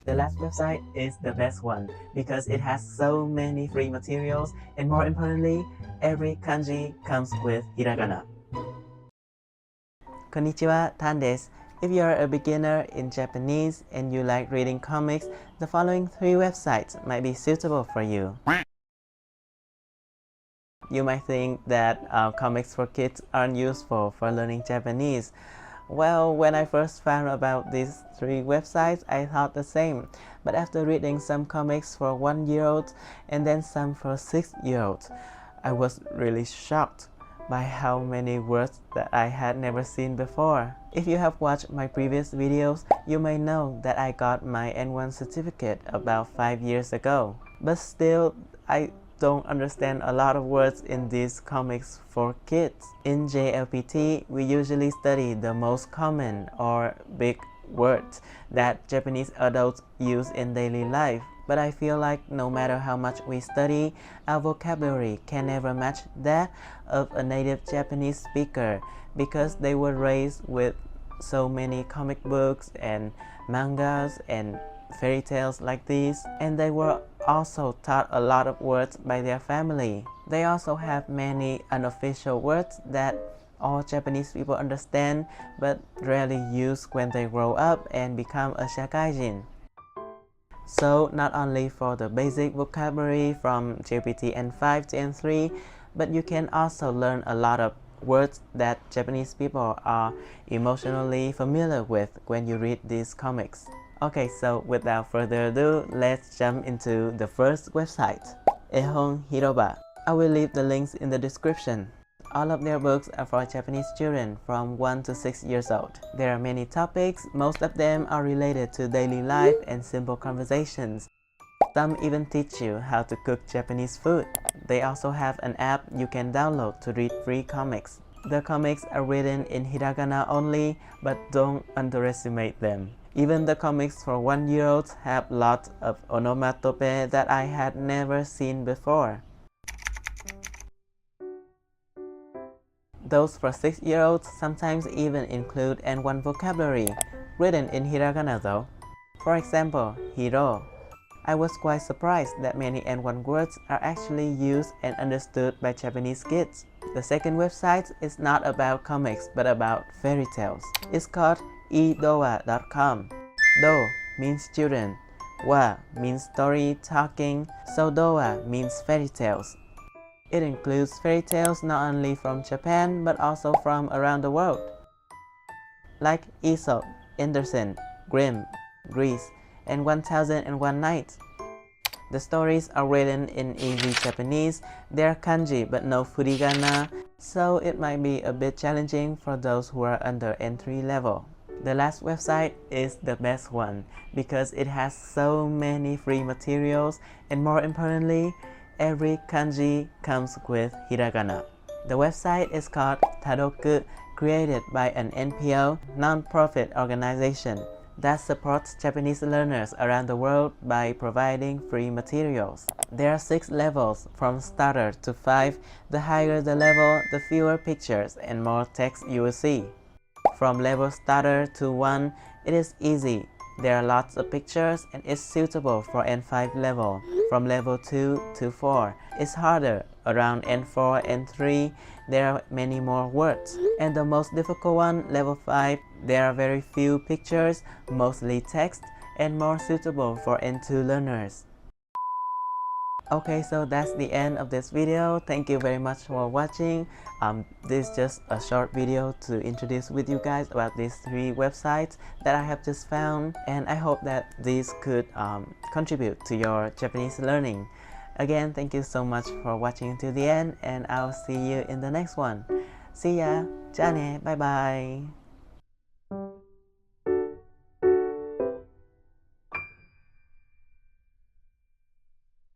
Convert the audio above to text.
The last website is the best one because it has so many free materials, and more importantly, every kanji comes with hiragana. Konnichiwa, Tan desu. If you are a beginner in Japanese and you like reading comics, the following 3 websites might be suitable for you. You might think that comics for kids aren't useful for learning Japanese. Well, when I first found about these 3 websites, I thought the same. But after reading some comics for 1-year-olds and then some for 6-year-olds, I was really shocked by how many words that I had never seen before. If you have watched my previous videos, you may know that I got my N1 certificate about 5 years ago. But still, I don't understand a lot of words in these comics for kids. In JLPT, we usually study the most common or big words that Japanese adults use in daily life. But I feel like no matter how much we study, our vocabulary can never match that of a native Japanese speaker because they were raised with so many comic books and mangas and fairy tales like these, and they were also taught a lot of words by their family. They also have many unofficial words that all Japanese people understand but rarely use when they grow up and become a shakaijin. So not only for the basic vocabulary from JLPT N5 to N3, but you can also learn a lot of words that Japanese people are emotionally familiar with when you read these comics. Okay, so without further ado, let's jump into the first website, Ehon Hiroba. I will leave the links in the description. All of their books are for Japanese children from 1 to 6 years old. There are many topics, most of them are related to daily life and simple conversations. Some even teach you how to cook Japanese food. They also have an app you can download to read free comics. The comics are written in hiragana only, but don't underestimate them. Even the comics for 1-year-olds have lots of onomatopoeia that I had never seen before. Those for 6-year-olds sometimes even include N1 vocabulary, written in hiragana though. For example, hiro. I was quite surprised that many N1 words are actually used and understood by Japanese kids. The second website is not about comics but about fairy tales. It's called idowa.com. Do means children, wa means story, talking, so dowa means fairy tales. It includes fairy tales not only from Japan but also from around the world, like Aesop, Andersen, Grimm, Greece, and 1001 Nights. The stories are written in easy Japanese. They are kanji but no furigana, so it might be a bit challenging for those who are under N3 level. The last website is the best one because it has so many free materials, and more importantly, every kanji comes with hiragana. The website is called Taroku, created by an NPO, non-profit organization that supports Japanese learners around the world by providing free materials. There are 6 levels from starter to 5. The higher the level, the fewer pictures and more text you will see. From level starter to 1, it is easy. There are lots of pictures and it's suitable for N5 level. From level 2 to 4, it's harder. Around N4 and N3, there are many more words. And the most difficult one, level 5, there are very few pictures, mostly text, and more suitable for N2 learners. Okay, so that's the end of this video. Thank you very much for watching. This is just a short video to introduce with you guys about these 3 websites that I have just found, and I hope that these could contribute to your Japanese learning. Again, thank you so much for watching to the end, and I'll see you in the next one. See ya! じゃあね! Bye bye!